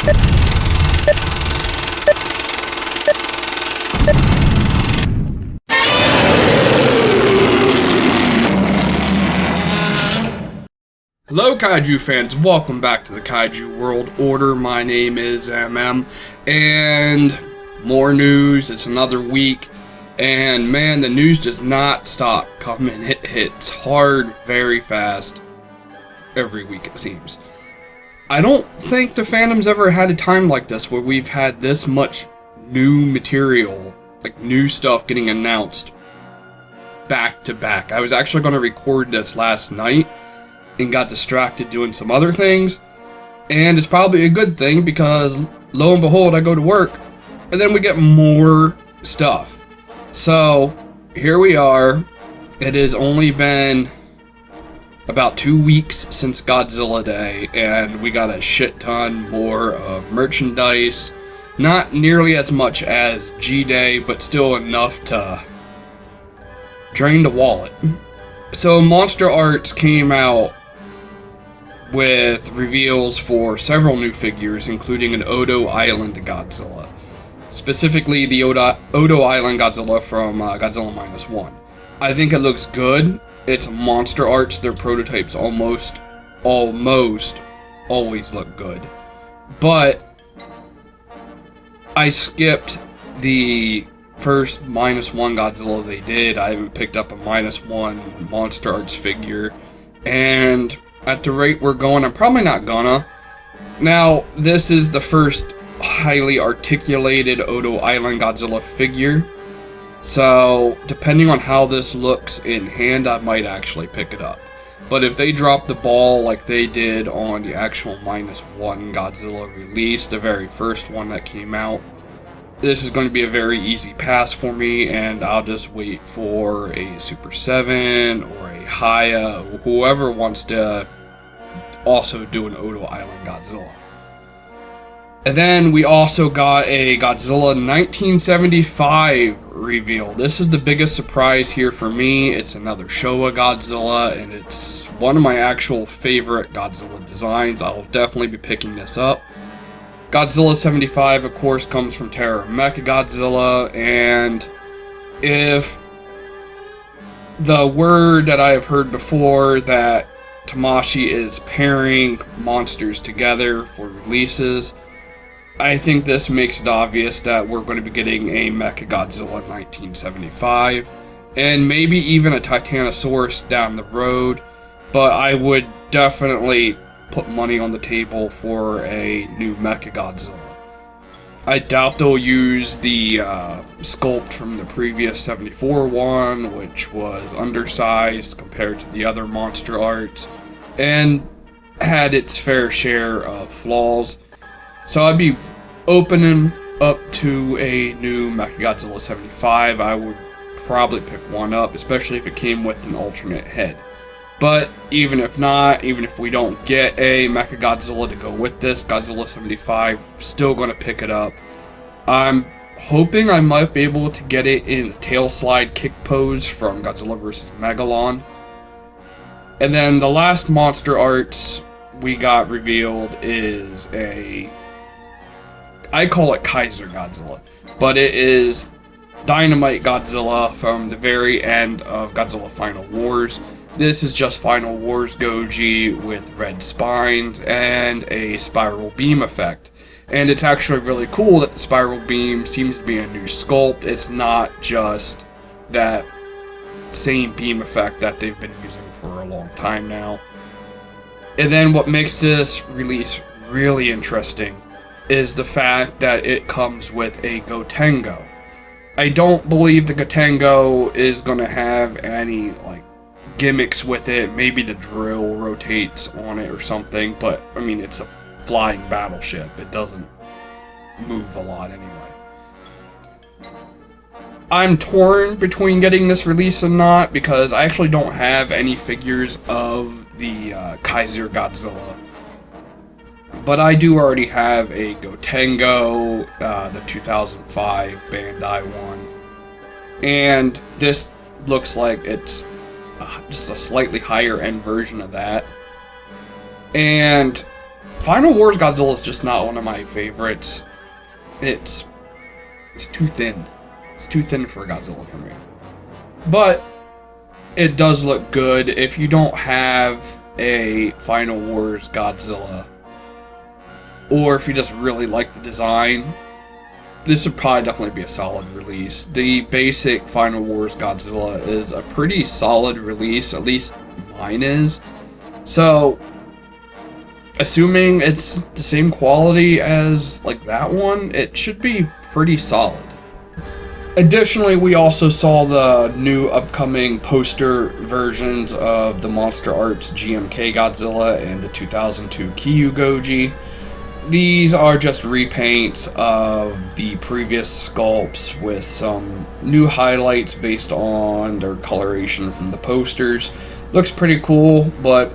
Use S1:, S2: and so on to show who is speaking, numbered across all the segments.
S1: Hello Kaiju fans, welcome back to the Kaiju World Order. My name is MM, and more news. It's another week, and man, the news does not stop coming. It hits hard, very fast, every week it seems. I don't think the fandom's ever had a time like this where we've had this much new material, like new stuff getting announced back to back. I was actually going to record this last night and got distracted doing some other things, and it's probably a good thing because lo and behold I go to work and then we get more stuff. So here we are. It has only been about 2 weeks since Godzilla Day, and we got a shit ton more of merchandise. Not nearly as much as G-Day, but still enough to drain the wallet. So Monster Arts came out with reveals for several new figures, including an Odo Island Godzilla. Specifically, the Odo Island Godzilla from Godzilla -1. I think it looks good. It's Monster Arts. Their prototypes almost always look good. But I skipped the first -1 Godzilla they did. I haven't picked up a -1 Monster Arts figure, and at the rate we're going, I'm probably not gonna. Now, this is the first highly articulated Odo Island Godzilla figure, so depending on how this looks in hand, I might actually pick it up. But if they drop the ball like they did on the actual -1 Godzilla release, the very first one that came out, this is going to be a very easy pass for me, and I'll just wait for a Super 7 or a Haya, or whoever wants to also do an Odo Island Godzilla. And then we also got a Godzilla 1975 reveal. This is the biggest surprise here for me. It's another Showa Godzilla, and it's one of my actual favorite Godzilla designs. I'll definitely be picking this up. Godzilla 75, of course, comes from Terra Mechagodzilla, and if the word that I have heard before that Tamashii is pairing monsters together for releases, I think this makes it obvious that we're going to be getting a Mechagodzilla 1975, and maybe even a Titanosaurus down the road, but I would definitely put money on the table for a new Mechagodzilla. I doubt they'll use the sculpt from the previous 74 one, which was undersized compared to the other Monster Arts, and had its fair share of flaws. So I'd be opening up to a new Mechagodzilla 75. I would probably pick one up, especially if it came with an alternate head. But even if not, even if we don't get a Mechagodzilla to go with this, Godzilla 75, still going to pick it up. I'm hoping I might be able to get it in the tail slide kick pose from Godzilla vs. Megalon. And then the last Monster Arts we got revealed is I call it Kaiser Godzilla, but it is Dynamite Godzilla from the very end of Godzilla Final Wars. This is just Final Wars Goji with red spines and a spiral beam effect. And it's actually really cool that the spiral beam seems to be a new sculpt. It's not just that same beam effect that they've been using for a long time now. And then what makes this release really interesting is the fact that it comes with a Gotengo. I don't believe the Gotengo is going to have any gimmicks with it. Maybe the drill rotates on it or something, but I mean, it's a flying battleship. It doesn't move a lot anyway. I'm torn between getting this release and not, because I actually don't have any figures of the Kaiser Godzilla. But I do already have a Gotengo, the 2005 Bandai one. And this looks like it's just a slightly higher end version of that. And Final Wars Godzilla is just not one of my favorites. It's too thin. It's too thin for Godzilla for me. But it does look good. If you don't have a Final Wars Godzilla, or if you just really like the design, this would probably definitely be a solid release. The basic Final Wars Godzilla is a pretty solid release, at least mine is. So, assuming it's the same quality as like that one, it should be pretty solid. Additionally, we also saw the new upcoming poster versions of the Monster Arts GMK Godzilla and the 2002 Kyu Goji. These are just repaints of the previous sculpts with some new highlights based on their coloration from the posters. Looks pretty cool, but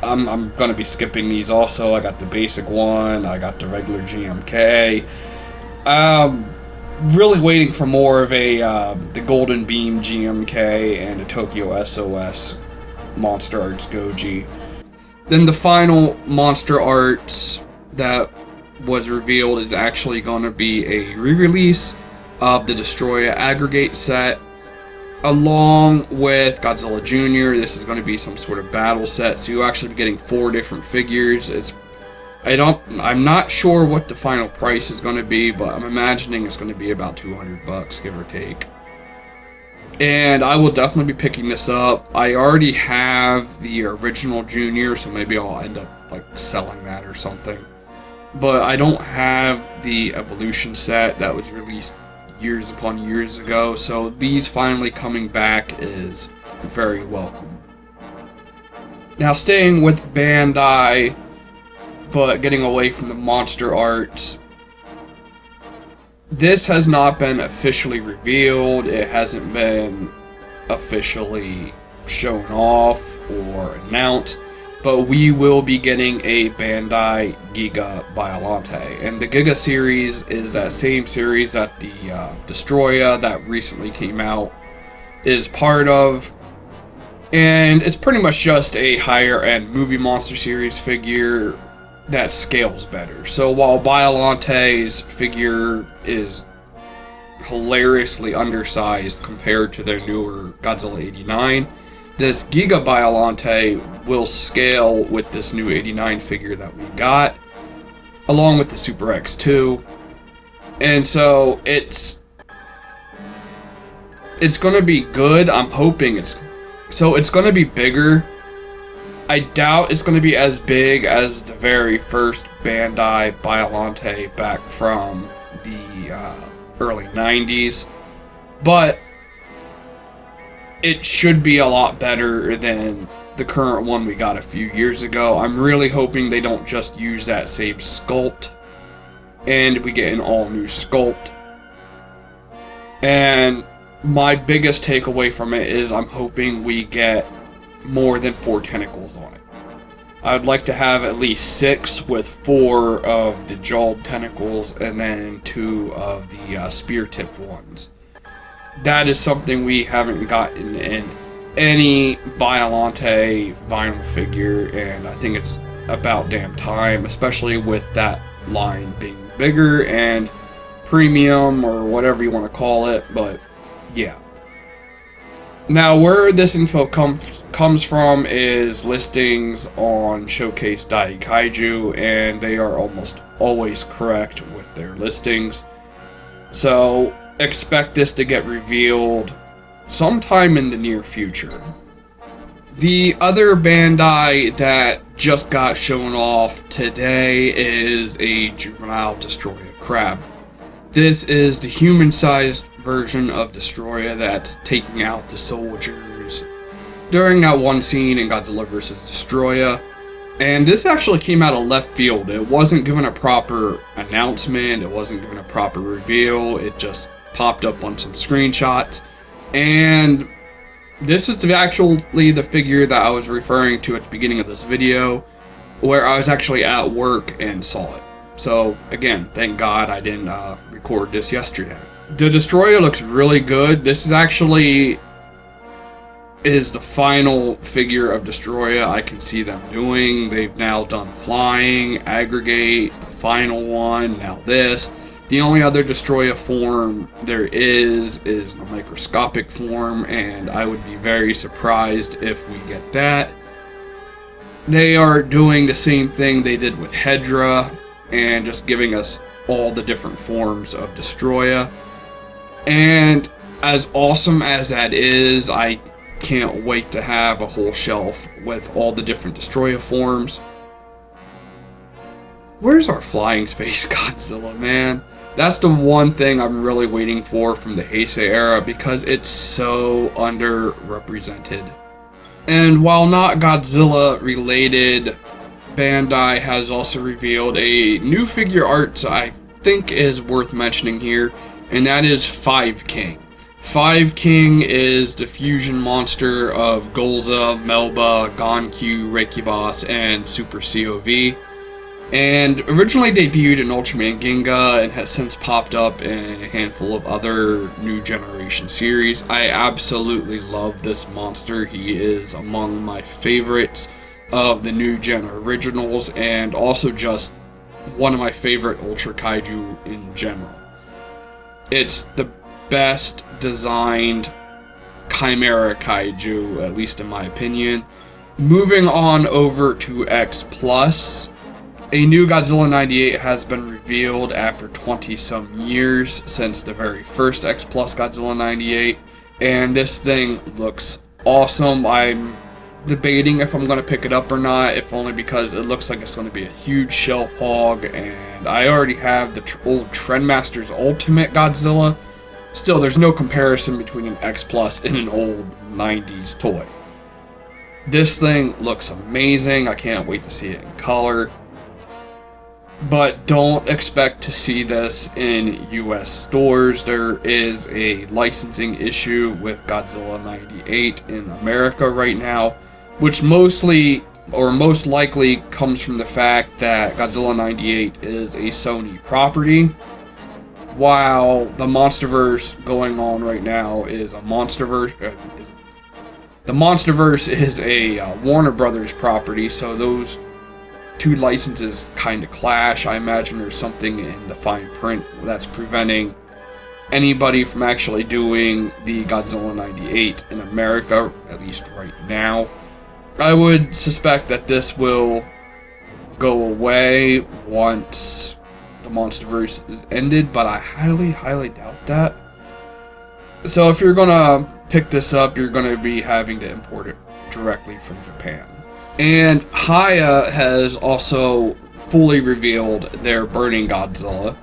S1: I'm going to be skipping these also. I got the basic one, I got the regular GMK. Really waiting for more of the Golden Beam GMK and a Tokyo SOS Monster Arts Goji. Then the final Monster Arts that was revealed is actually going to be a re-release of the Destroya aggregate set, along with Godzilla Jr. This is going to be some sort of battle set, so you'll actually be getting 4 different figures. I'm not sure what the final price is going to be, but I'm imagining it's going to be about $200, give or take. And I will definitely be picking this up. I already have the original Junior, so maybe I'll end up like selling that or something. But I don't have the Evolution set that was released years upon years ago, so these finally coming back is very welcome. Now, staying with Bandai, but getting away from the Monster Arts, this has not been officially revealed, it hasn't been officially shown off or announced, but we will be getting a Bandai GIGA Biollante. And the GIGA series is that same series that the Destroya that recently came out is part of. And it's pretty much just a higher end movie monster series figure that scales better. So while Biollante's figure is hilariously undersized compared to their newer Godzilla 89, this Giga Biollante will scale with this new 89 figure that we got, along with the Super X2. And so it's going to be good. I'm hoping it's going to be bigger. I doubt it's going to be as big as the very first Bandai Biollante back from the early 90s, but it should be a lot better than the current one we got a few years ago. I'm really hoping they don't just use that same sculpt and we get an all-new sculpt. And my biggest takeaway from it is I'm hoping we get more than 4 tentacles on it. I'd like to have at least 6 with 4 of the jawed tentacles and then 2 of the spear-tipped ones. That is something we haven't gotten in any Biollante vinyl figure, and I think it's about damn time, especially with that line being bigger and premium or whatever you want to call it, but yeah. Now, where this info comes from is listings on Showcase Daikaiju, and they are almost always correct with their listings. So, expect this to get revealed sometime in the near future. The other Bandai that just got shown off today is a juvenile Destroya crab. This is the human-sized version of Destroya that's taking out the soldiers during that one scene in Godzilla vs. Destroya. And this actually came out of left field. It wasn't given a proper announcement, it wasn't given a proper reveal, it just popped up on some screenshots. And this is actually the figure that I was referring to at the beginning of this video, where I was actually at work and saw it. So, again, thank God I didn't record this yesterday. The Destroyer looks really good. This is actually is the final figure of Destroya I can see them doing. They've now done flying, aggregate, the final one, now this. The only other Destroya form there is the microscopic form, and I would be very surprised if we get that. They are doing the same thing they did with Hedra, and just giving us all the different forms of Destroya. And as awesome as that is, I can't wait to have a whole shelf with all the different Destroya forms. Where's our flying space Godzilla, man? That's the one thing I'm really waiting for from the Heisei era, because it's so underrepresented. And while not Godzilla related, Bandai has also revealed a new figure art I think is worth mentioning here, and that is Five King. Five King is the fusion monster of Golza, Melba, Gonkyu, Reikibas, and Super COV. And originally debuted in Ultraman Ginga and has since popped up in a handful of other new generation series. I absolutely love this monster. He is among my favorites of the new gen originals, and also just one of my favorite Ultra Kaiju in general. It's the best designed Chimera Kaiju, at least in my opinion. Moving on over to X Plus. A new Godzilla 98 has been revealed after 20 some years since the very first X Plus Godzilla 98, and this thing looks awesome. I'm debating if I'm going to pick it up or not, if only because it looks like it's going to be a huge shelf hog, and I already have the old Trendmasters Ultimate Godzilla. Still, there's no comparison between an X Plus and an old 90s toy. This thing looks amazing. I can't wait to see it in color. But don't expect to see this in US stores. There is a licensing issue with Godzilla 98 in America right now, which mostly or most likely comes from the fact that Godzilla 98 is a Sony property, while the Monsterverse going on right now is a Monsterverse. The Monsterverse is a Warner Brothers property, so those two licenses kind of clash. I imagine there's something in the fine print that's preventing anybody from actually doing the Godzilla 98 in America, at least right now. I would suspect that this will go away once the Monsterverse is ended, but I highly doubt that. So if you're gonna pick this up, you're gonna be having to import it directly from Japan. And Haya has also fully revealed their Burning Godzilla.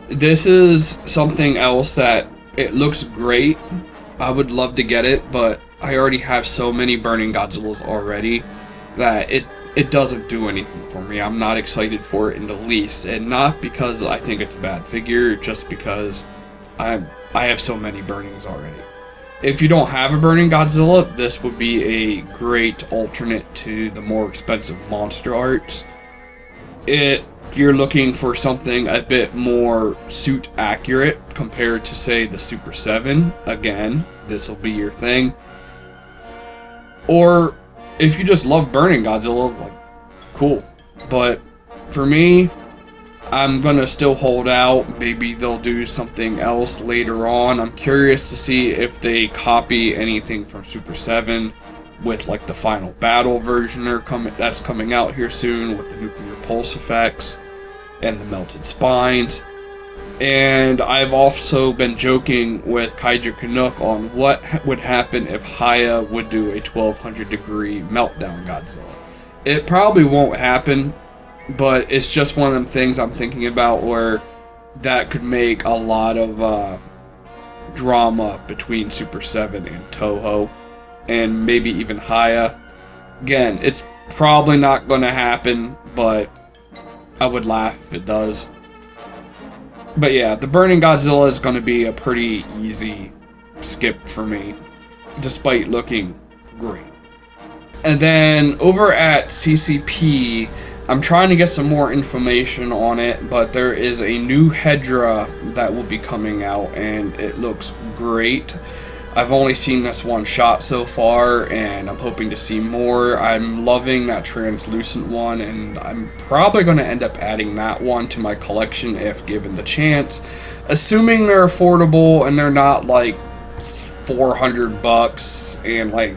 S1: This is something else that it looks great. I would love to get it, but I already have so many Burning Godzillas already that it doesn't do anything for me. I'm not excited for it in the least, and not because I think it's a bad figure, just because I have so many Burnings already. If you don't have a Burning Godzilla, this would be a great alternate to the more expensive monster arts. If you're looking for something a bit more suit accurate compared to, say, the Super 7, again, this will be your thing. Or if you just love Burning Godzilla, like, cool. But for me, I'm gonna still hold out. Maybe they'll do something else later on. I'm curious to see if they copy anything from Super 7 with like the final battle version that's coming out here soon with the nuclear pulse effects and the melted spines. And I've also been joking with Kaiju Canuck on what would happen if Haya would do a 1200 degree meltdown Godzilla. It probably won't happen, but it's just one of them things I'm thinking about where that could make a lot of drama between Super 7 and Toho, and maybe even Haya. Again, it's probably not going to happen, but I would laugh if it does. But yeah, the Burning Godzilla is going to be a pretty easy skip for me, despite looking great. And then over at CCP, I'm trying to get some more information on it, but there is a new Hedra that will be coming out, and it looks great. I've only seen this one shot so far, and I'm hoping to see more. I'm loving that translucent one, and I'm probably going to end up adding that one to my collection if given the chance. Assuming they're affordable and they're not like $400 and like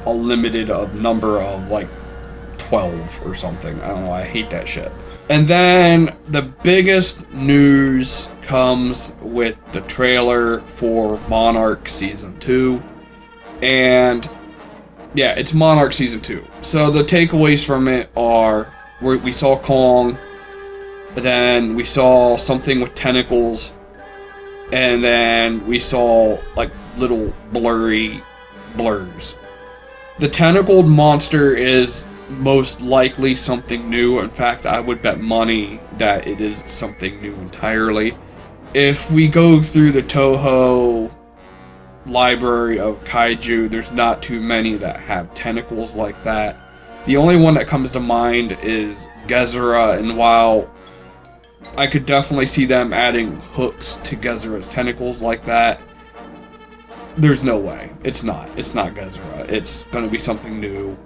S1: a limited number of like 12 or something. I don't know, I hate that shit. And then the biggest news comes with the trailer for Monarch Season 2. And yeah, it's Monarch Season 2. So the takeaways from it are we saw Kong, then we saw something with tentacles, and then we saw like little blurry blurs. The tentacled monster is most likely something new. In fact, I would bet money that it is something new entirely. If we go through the Toho library of kaiju, there's not too many that have tentacles like that. The only one that comes to mind is Gezera, and while I could definitely see them adding hooks to Gezera's tentacles like that, there's no way. It's not Gezera. It's gonna be something new.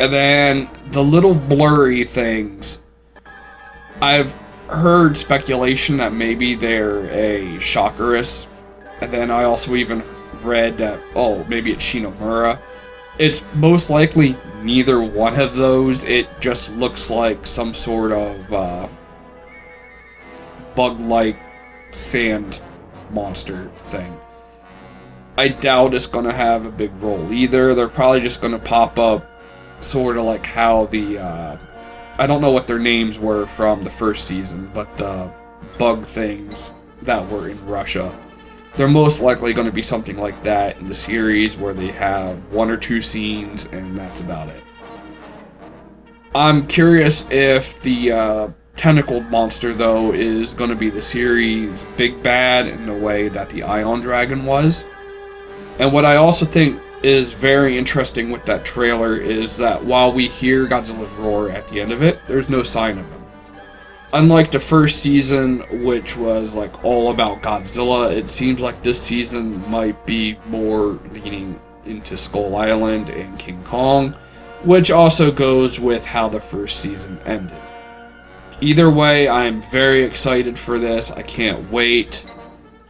S1: And then the little blurry things, I've heard speculation that maybe they're a Shockirus, and then I also even read that, oh, maybe it's Shinomura. It's most likely neither one of those. It just looks like some sort of bug-like sand monster thing. I doubt it's going to have a big role either. They're probably just going to pop up sort of like how the, I don't know what their names were from the first season, but the bug things that were in Russia. They're most likely going to be something like that in the series where they have one or two scenes and that's about it. I'm curious if the tentacled monster, though, is going to be the series' big bad in the way that the Ion Dragon was. And what I also think is very interesting with that trailer is that while we hear Godzilla's roar at the end of it, there's no sign of him. Unlike the first season, which was like all about Godzilla, it seems like this season might be more leaning into Skull Island and King Kong, which also goes with how the first season ended. Either way, I'm very excited for this. I can't wait.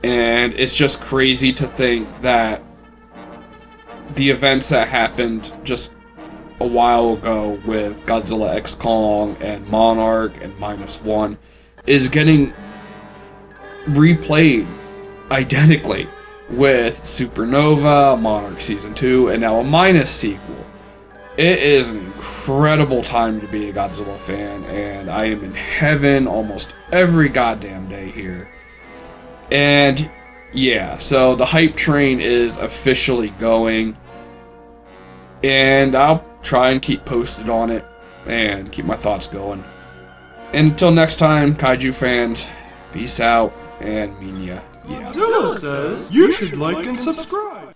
S1: And it's just crazy to think that the events that happened just a while ago with Godzilla X Kong and Monarch and -1 is getting replayed identically with Supernova, Monarch Season 2, and now a Minus sequel. It is an incredible time to be a Godzilla fan, and I am in heaven almost every goddamn day here. And yeah, so the hype train is officially going, and I'll try and keep posted on it and keep my thoughts going. Until next time, kaiju fans, peace out and Minya. Yeah.
S2: Godzilla says you should like and subscribe.